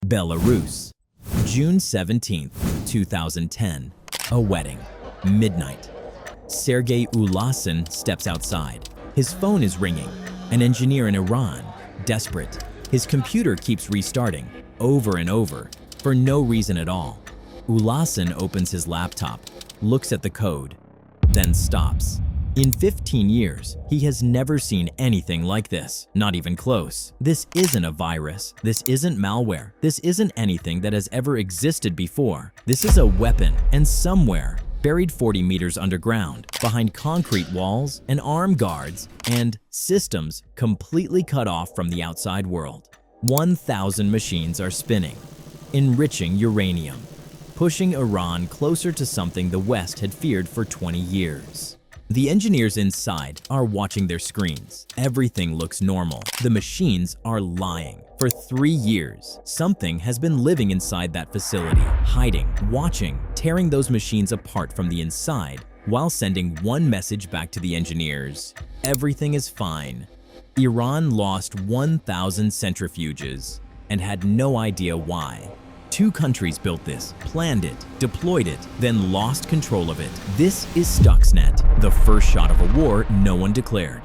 Belarus, June 17, 2010. A wedding. Midnight. Sergei Ulasin steps outside. His phone is ringing. An engineer in Iran, desperate. His computer keeps restarting, over and over, for no reason at all. Ulasin opens his laptop, looks at the code, then stops. In 15 years, he has never seen anything like this, not even close. This isn't a virus. This isn't malware. This isn't anything that has ever existed before. This is a weapon, and somewhere, buried 40 meters underground, behind concrete walls and armed guards and systems completely cut off from the outside world. 1,000 machines are spinning, enriching uranium, pushing Iran closer to something the West had feared for 20 years. The engineers inside are watching their screens. Everything looks normal. The machines are lying. For 3 years, something has been living inside that facility, hiding, watching, tearing those machines apart from the inside while sending one message back to the engineers. Everything is fine. Iran lost 1,000 centrifuges and had no idea why. 2 countries built this, planned it, deployed it, then lost control of it. This is Stuxnet, the first shot of a war no one declared.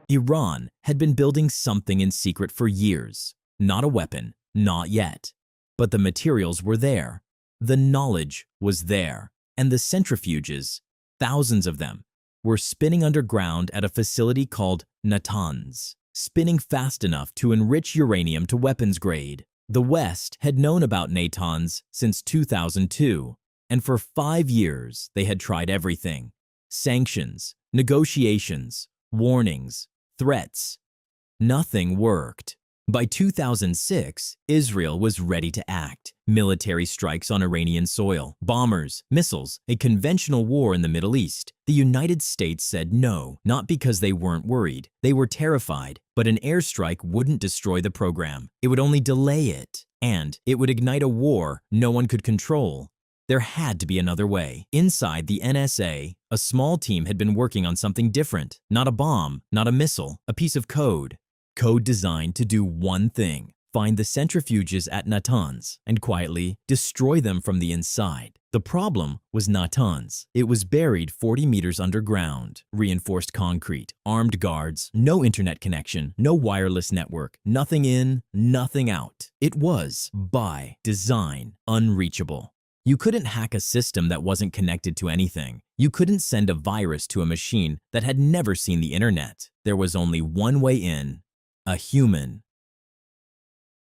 Iran had been building something in secret for years. Not a weapon, not yet. But the materials were there. The knowledge was there. And the centrifuges, thousands of them, were spinning underground at a facility called Natanz, spinning fast enough to enrich uranium to weapons grade. The West had known about Natanz since 2002, and for 5 years they had tried everything. Sanctions, negotiations, warnings, threats. Nothing worked. By 2006, Israel was ready to act. Military strikes on Iranian soil, bombers, missiles, a conventional war in the Middle East. The United States said no, not because they weren't worried. They were terrified, but an airstrike wouldn't destroy the program. It would only delay it, and it would ignite a war no one could control. There had to be another way. Inside the NSA, a small team had been working on something different. Not a bomb, not a missile, a piece of code. Code designed to do one thing: find the centrifuges at Natanz and quietly destroy them from the inside. The problem was Natanz. It was buried 40 meters underground, reinforced concrete, armed guards, no internet connection, no wireless network, nothing in, nothing out. It was, by design, unreachable. You couldn't hack a system that wasn't connected to anything. You couldn't send a virus to a machine that had never seen the internet. There was only one way in: a human.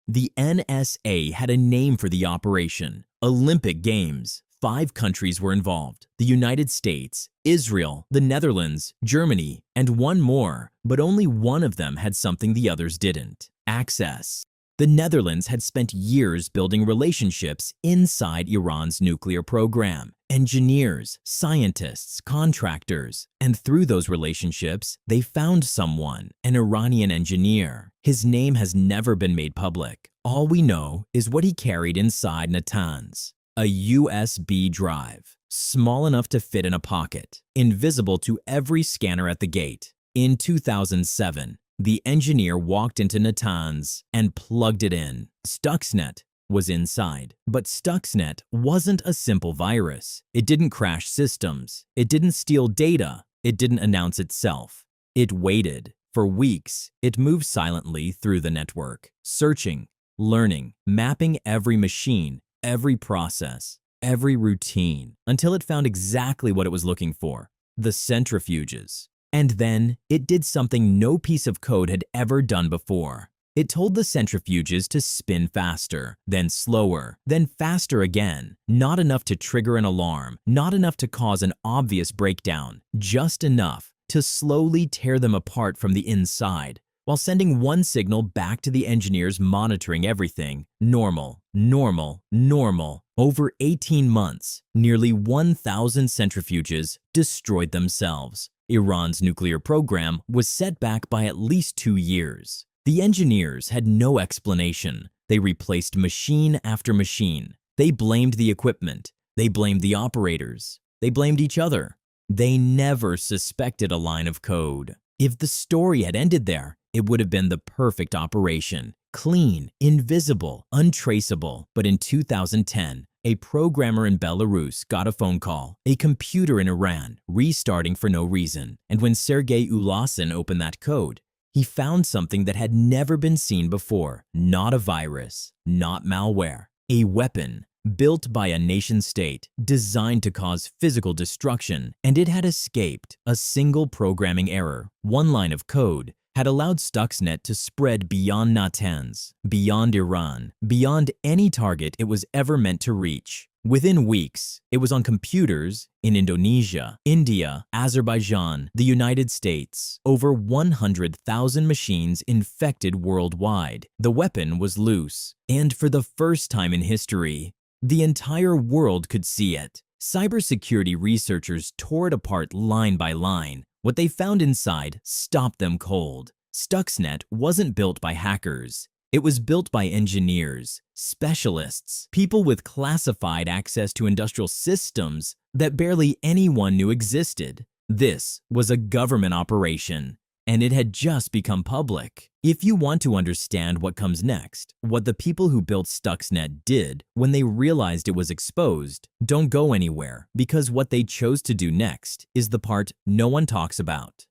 The NSA had a name for the operation: Olympic Games. 5 countries were involved: the United States, Israel, the Netherlands, Germany, and one more, but only one of them had something the others didn't: access. The Netherlands had spent years building relationships inside Iran's nuclear program. Engineers, scientists, contractors, and through those relationships, they found someone, an Iranian engineer. His name has never been made public. All we know is what he carried inside Natanz: a USB drive, small enough to fit in a pocket, invisible to every scanner at the gate. In 2007, the engineer walked into Natanz and plugged it in. Stuxnet was inside. But Stuxnet wasn't a simple virus. It didn't crash systems. It didn't steal data. It didn't announce itself. It waited. For weeks, it moved silently through the network, searching, learning, mapping every machine, every process, every routine, until it found exactly what it was looking for: the centrifuges. And then it did something no piece of code had ever done before. It told the centrifuges to spin faster, then slower, then faster again. Not enough to trigger an alarm, not enough to cause an obvious breakdown, just enough to slowly tear them apart from the inside, while sending one signal back to the engineers monitoring everything: normal, normal, normal. Over 18 months, nearly 1,000 centrifuges destroyed themselves. Iran's nuclear program was set back by at least 2 years. The engineers had no explanation. They replaced machine after machine. They blamed the equipment. They blamed the operators. They blamed each other. They never suspected a line of code. If the story had ended there, it would have been the perfect operation. clean, invisible, untraceable. But in 2010, a programmer in Belarus got a phone call, a computer in Iran restarting for no reason. And when Sergei Ulasin opened that code, he found something that had never been seen before. Not a virus, not malware, a weapon built by a nation-state designed to cause physical destruction, and it had escaped a single programming error. One line of code had allowed Stuxnet to spread beyond Natanz, beyond Iran, beyond any target it was ever meant to reach. Within weeks, it was on computers in Indonesia, India, Azerbaijan, the United States. Over 100,000 machines infected worldwide. The weapon was loose, and for the first time in history, the entire world could see it. Cybersecurity researchers tore it apart line by line. What they found inside stopped them cold. Stuxnet wasn't built by hackers. It was built by engineers, specialists, people with classified access to industrial systems that barely anyone knew existed. This was a government operation, and it had just become public. If you want to understand what comes next, what the people who built Stuxnet did when they realized it was exposed, don't go anywhere, because what they chose to do next is the part no one talks about.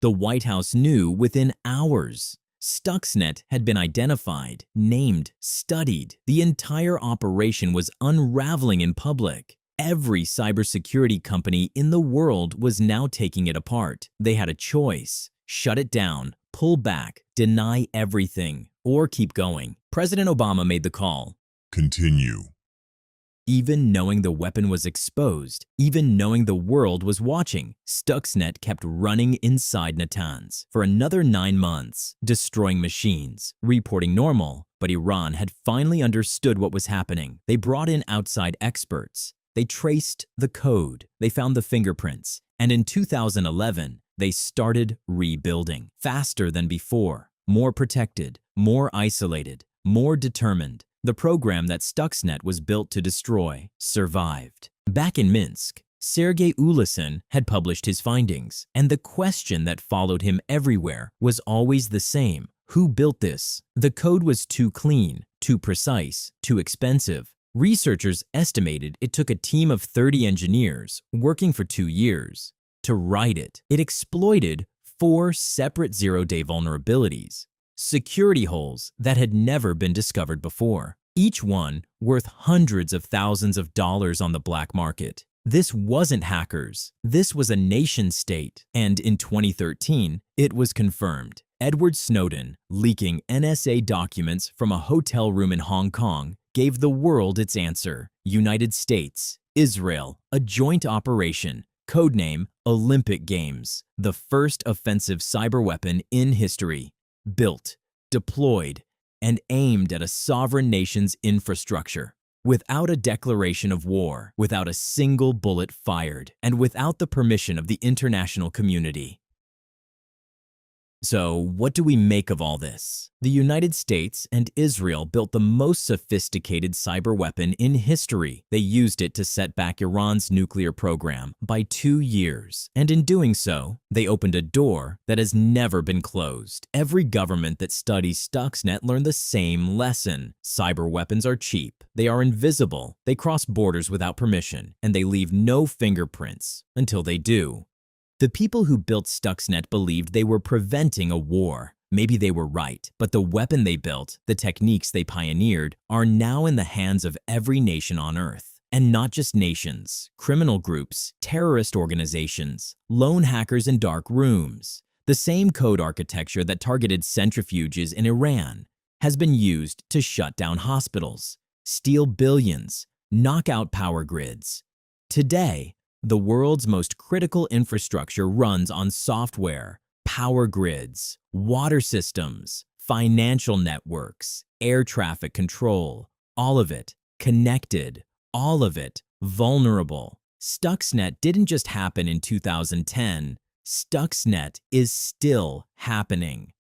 The White House knew within hours. Stuxnet had been identified, named, studied. The entire operation was unraveling in public. Every cybersecurity company in the world was now taking it apart. They had a choice: shut it down, pull back, deny everything, or keep going. President Obama made the call. Continue. Even knowing the weapon was exposed, even knowing the world was watching, Stuxnet kept running inside Natanz for another 9 months, destroying machines, reporting normal. But Iran had finally understood what was happening. They brought in outside experts. They traced the code. They found the fingerprints. And in 2011, they started rebuilding faster than before, more protected, more isolated, more determined. The program that Stuxnet was built to destroy survived. Back in Minsk, Sergei Ulasin had published his findings, and the question that followed him everywhere was always the same: who built this? The code was too clean, too precise, too expensive. Researchers estimated it took a team of 30 engineers working for 2 years to write it. It exploited 4 separate zero-day vulnerabilities, security holes that had never been discovered before, each one worth hundreds of thousands of dollars on the black market. This wasn't hackers. This was a nation-state. And in 2013, it was confirmed. Edward Snowden, leaking NSA documents from a hotel room in Hong Kong, gave the world its answer. United States, Israel, a joint operation, codename Olympic Games, the first offensive cyber weapon in history. Built, deployed, and aimed at a sovereign nation's infrastructure, without a declaration of war, without a single bullet fired, and without the permission of the international community. So, what do we make of all this? The United States and Israel built the most sophisticated cyber weapon in history. They used it to set back Iran's nuclear program by 2 years. And in doing so, they opened a door that has never been closed. Every government that studies Stuxnet learned the same lesson. Cyber weapons are cheap. They are invisible. They cross borders without permission. And they leave no fingerprints until they do. The people who built Stuxnet believed they were preventing a war. Maybe they were right, but the weapon they built, the techniques they pioneered, are now in the hands of every nation on Earth. And not just nations, criminal groups, terrorist organizations, lone hackers in dark rooms. The same code architecture that targeted centrifuges in Iran has been used to shut down hospitals, steal billions, knock out power grids. Today, the world's most critical infrastructure runs on software, power grids, water systems, financial networks, air traffic control, all of it connected, all of it vulnerable. Stuxnet didn't just happen in 2010. Stuxnet is still happening.